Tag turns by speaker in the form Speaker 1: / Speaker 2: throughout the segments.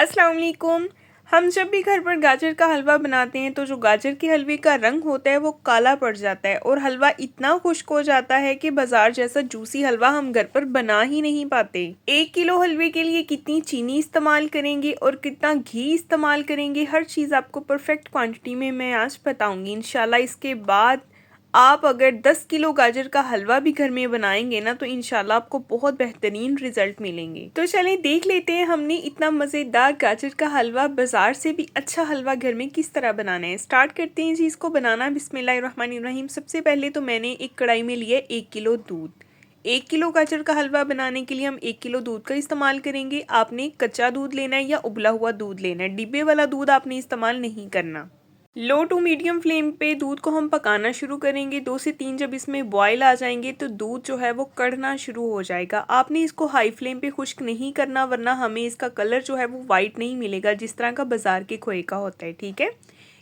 Speaker 1: अस्सलाम वालेकुम। हम जब भी घर पर गाजर का हलवा बनाते हैं तो जो गाजर के हलवे का रंग होता है वो काला पड़ जाता है और हलवा इतना खुश्क हो जाता है कि बाजार जैसा जूसी हलवा हम घर पर बना ही नहीं पाते। 1 किलो हलवे के लिए कितनी चीनी इस्तेमाल करेंगे और कितना घी इस्तेमाल करेंगे, हर चीज़ आपको परफेक्ट क्वांटिटी में मैं आज बताऊंगी इंशाल्लाह। इसके बाद आप अगर 10 किलो गाजर का हलवा भी घर में बनाएंगे ना तो इंशाल्लाह आपको बहुत बेहतरीन रिजल्ट मिलेंगे। तो चलें देख लेते हैं हमने इतना मज़ेदार गाजर का हलवा बाजार से भी अच्छा हलवा घर में किस तरह बनाना है। स्टार्ट करते हैं जी इसको बनाना। बिस्मिल्लाहिर्रहमानिर्रहीम। सबसे पहले तो मैंने एक कढ़ाई में लिया 1 किलो दूध। 1 किलो गाजर का हलवा बनाने के लिए हम 1 किलो दूध का इस्तेमाल करेंगे। आपने कच्चा दूध लेना है या उबला हुआ दूध लेना है, डिब्बे वाला दूध आपने इस्तेमाल नहीं करना। लो टू मीडियम फ्लेम पे दूध को हम पकाना शुरू करेंगे। 2 से 3 जब इसमें बॉयल आ जाएंगे तो दूध जो है वो कढ़ना शुरू हो जाएगा। आपने इसको हाई फ्लेम पे खुश्क नहीं करना वरना हमें इसका कलर जो है वो वाइट नहीं मिलेगा जिस तरह का बाजार के खोए का होता है, ठीक है।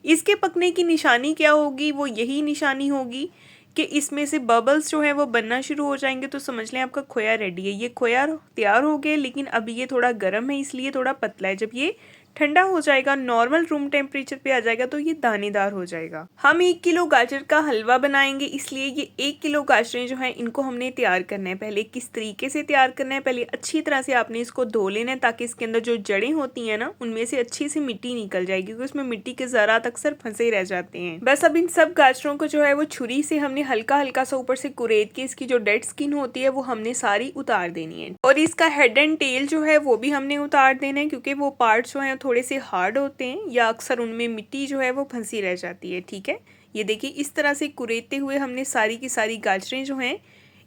Speaker 1: इसके पकने की निशानी क्या होगी, वो यही निशानी होगी कि इसमें से बबल्स जो है वो बनना शुरू हो जाएंगे तो समझ लें आपका खोया रेडी है। ये खोया तैयार हो गया लेकिन अभी ये थोड़ा गर्म है इसलिए थोड़ा पतला है। जब ये ठंडा हो जाएगा, नॉर्मल रूम टेम्परेचर पे आ जाएगा तो ये दानेदार हो जाएगा। हम 1 किलो गाजर का हलवा बनाएंगे इसलिए ये 1 किलो गाजरें जो हैं इनको हमने तैयार करना है। पहले किस तरीके से तैयार करना है, पहले अच्छी तरह से आपने इसको धो लेना है ताकि इसके अंदर जो जड़ें होती हैं ना उनमें से अच्छी सी मिट्टी निकल जाएगी क्योंकि उसमें मिट्टी के ज़रात अक्सर फंसे रह जाते हैं। बस अब इन सब गाजरों को जो है वो छुरी से हमने हल्का हल्का सा ऊपर से कुरेद के इसकी जो डेड स्किन होती है वो हमने सारी उतार देनी है और इसका हेड एंड टेल जो है वो भी हमने उतार देना है क्योंकि वो पार्ट्स जो हैं थोड़े से हार्ड होते हैं या अक्सर उनमें मिट्टी जो है वो फंसी रह जाती है, ठीक है। ये देखिए इस तरह से कुरेदते हुए हमने सारी की सारी गाजरें जो हैं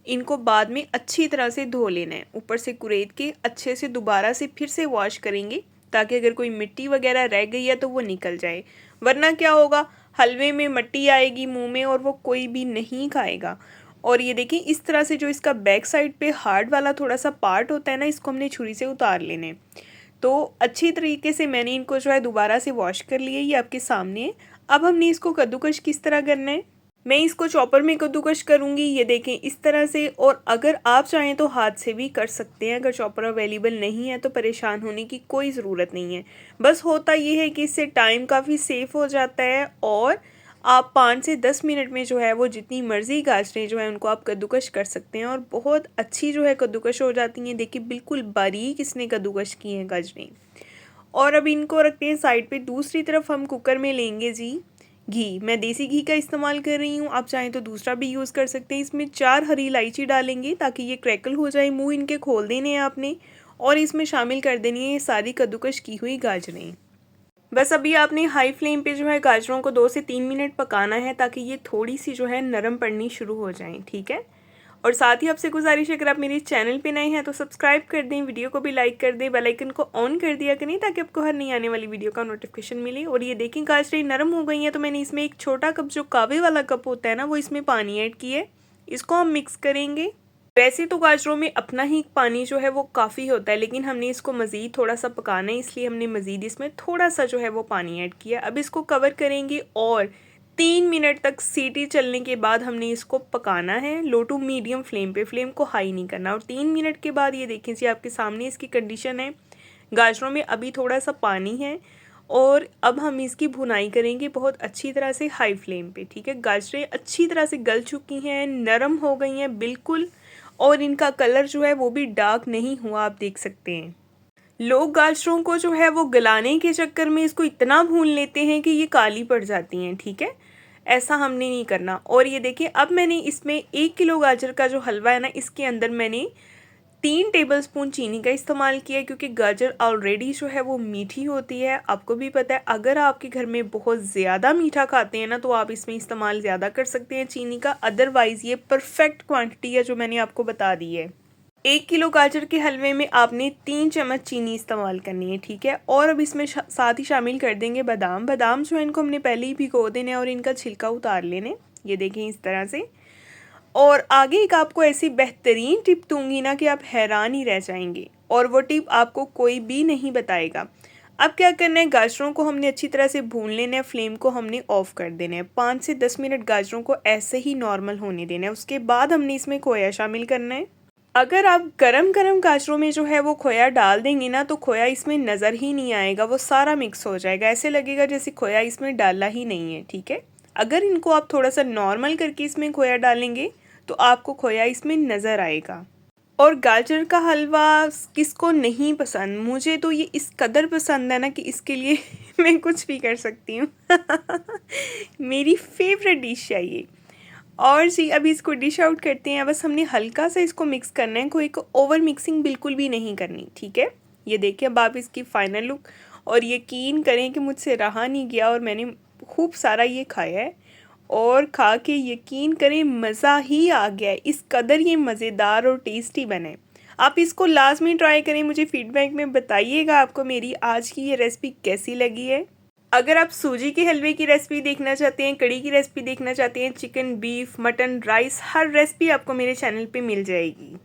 Speaker 1: इनको बाद में अच्छी तरह से धो लेना है। ऊपर से कुरेद के अच्छे से दोबारा से फिर से वॉश करेंगे ताकि अगर कोई मिट्टी वगैरह रह गई है तो वो निकल जाए, वरना क्या होगा हलवे में मिट्टी आएगी मुंह में और वो कोई भी नहीं खाएगा। और ये देखिए इस तरह से जो इसका बैक साइड पे हार्ड वाला थोड़ा सा पार्ट होता है ना इसको हमने छुरी से उतार लेने। तो अच्छी तरीके से मैंने इनको जो है दोबारा से वॉश कर लिया, ये आपके सामने है। अब हमने इसको कद्दूकश किस तरह करना है, मैं इसको चॉपर में कद्दूकश करूँगी, ये देखें इस तरह से। और अगर आप चाहें तो हाथ से भी कर सकते हैं। अगर चॉपर अवेलेबल नहीं है तो परेशान होने की कोई ज़रूरत नहीं है। बस होता ये है कि इससे टाइम काफ़ी सेफ हो जाता है और आप 5 से 10 मिनट में जो है वो जितनी मर्ज़ी गाजरें जो है उनको आप कद्दूकश कर सकते हैं और बहुत अच्छी जो है कद्दूकश हो जाती हैं। देखिए बिल्कुल बारीक इसने कद्दूकश की हैं गाजरें। और अब इनको रखते हैं साइड पे। दूसरी तरफ हम कुकर में लेंगे जी घी। मैं देसी घी का इस्तेमाल कर रही हूँ, आप चाहें तो दूसरा भी यूज़ कर सकते हैं। इसमें 4 हरी इलायची डालेंगे ताकि ये क्रैकल हो जाए। मुँह इनके खोल देने हैं आपने और इसमें शामिल कर देनी है ये सारी कद्दूकश की हुई गाजरें। बस अभी आपने हाई फ्लेम पे जो है गाजरों को 2 से 3 मिनट पकाना है ताकि ये थोड़ी सी जो है नरम पड़नी शुरू हो जाएं, ठीक है। और साथ ही आपसे गुजारिश है अगर आप मेरे चैनल पे नए हैं तो सब्सक्राइब कर दें, वीडियो को भी लाइक कर दें, बेल आइकन को ऑन कर दिया करें ताकि आपको हर नई आने वाली वीडियो का नोटिफिकेशन मिले। और ये देखें गाजरें नरम हो गई हैं तो मैंने इसमें एक छोटा कप जो कावे वाला कप होता है ना वो इसमें पानी ऐड किया है। इसको हम मिक्स करेंगे। वैसे तो गाजरों में अपना ही पानी जो है वो काफ़ी होता है लेकिन हमने इसको मज़ीद थोड़ा सा पकाना है इसलिए हमने मज़ीद इसमें थोड़ा सा जो है वो पानी ऐड किया। अब इसको कवर करेंगे और 3 मिनट तक सीटी चलने के बाद हमने इसको पकाना है लो टू मीडियम फ्लेम पे, फ्लेम को हाई नहीं करना। और 3 मिनट के बाद ये देखें जी आपके सामने इसकी कंडीशन है। गाजरों में अभी थोड़ा सा पानी है और अब हम इसकी भुनाई करेंगे बहुत अच्छी तरह से हाई फ्लेम पे, ठीक है। गाजरें अच्छी तरह से गल चुकी हैं, नरम हो गई हैं बिल्कुल और इनका कलर जो है वो भी डार्क नहीं हुआ, आप देख सकते हैं। लोग गाजरों को जो है वो गलाने के चक्कर में इसको इतना भून लेते हैं कि ये काली पड़ जाती हैं, ठीक है। ऐसा हमने नहीं करना। और ये देखिए अब मैंने इसमें 1 किलो गाजर का जो हलवा है ना इसके अंदर मैंने 3 टेबलस्पून चीनी का इस्तेमाल किया है क्योंकि गाजर ऑलरेडी जो है वो मीठी होती है। आपको भी पता है अगर आपके घर में बहुत ज़्यादा मीठा खाते हैं ना तो आप इसमें इस्तेमाल ज़्यादा कर सकते हैं चीनी का, अदरवाइज़ ये परफेक्ट क्वांटिटी है जो मैंने आपको बता दी है। 1 किलो गाजर के हलवे में आपने 3 चम्मच चीनी इस्तेमाल करनी है, ठीक है। और अब इसमें साथ ही शामिल कर देंगे बादाम। बादाम जो है इनको हमने पहले ही भिगो देने और इनका छिलका उतार लेने, ये देखें इस तरह से। और आगे एक आपको ऐसी बेहतरीन टिप दूंगी ना कि आप हैरान ही रह जाएंगे और वो टिप आपको कोई भी नहीं बताएगा। अब क्या करना है, गाजरों को हमने अच्छी तरह से भून लेना है, फ्लेम को हमने ऑफ कर देना है। 5 से 10 मिनट गाजरों को ऐसे ही नॉर्मल होने देना है। उसके बाद हमने इसमें खोया शामिल करना है। अगर आप गरम-गरम गाजरों में जो है वो खोया डाल देंगे ना, तो खोया इसमें नज़र ही नहीं आएगा, वो सारा मिक्स हो जाएगा, ऐसे लगेगा जैसे खोया इसमें डाला ही नहीं है, ठीक है? अगर इनको आप थोड़ा-सा नॉर्मल करके इसमें खोया डालेंगे, तो आपको खोया इसमें नज़र आएगा। और गाजर का हलवा किसको नहीं पसंद? मुझे तो ये इस कदर पसंद है ना कि इसके लिए मैं कुछ भी कर सकती हूँ। मेरी फ़ेवरेट डिश है ये। और जी अभी इसको डिश आउट करते हैं। बस हमने हल्का सा इसको मिक्स करना है, कोई को ओवर मिक्सिंग बिल्कुल भी नहीं करनी, ठीक है? ये देखिए अब आप इसकी फाइनल लुक, और यकीन करें कि मुझसे रहा नहीं गया और मैंने खूब सारा ये खाया है, और खा के यकीन करें मज़ा ही आ गया है। इस कदर ये मज़ेदार और टेस्टी बने। आप इसको लाजमी ट्राई करें, मुझे फीडबैक में बताइएगा आपको मेरी आज की ये रेसिपी कैसी लगी है। अगर आप सूजी के हलवे की रेसिपी देखना चाहते हैं, कढ़ी की रेसिपी देखना चाहते हैं, चिकन, बीफ, मटन, राइस, हर रेसिपी आपको मेरे चैनल पे मिल जाएगी।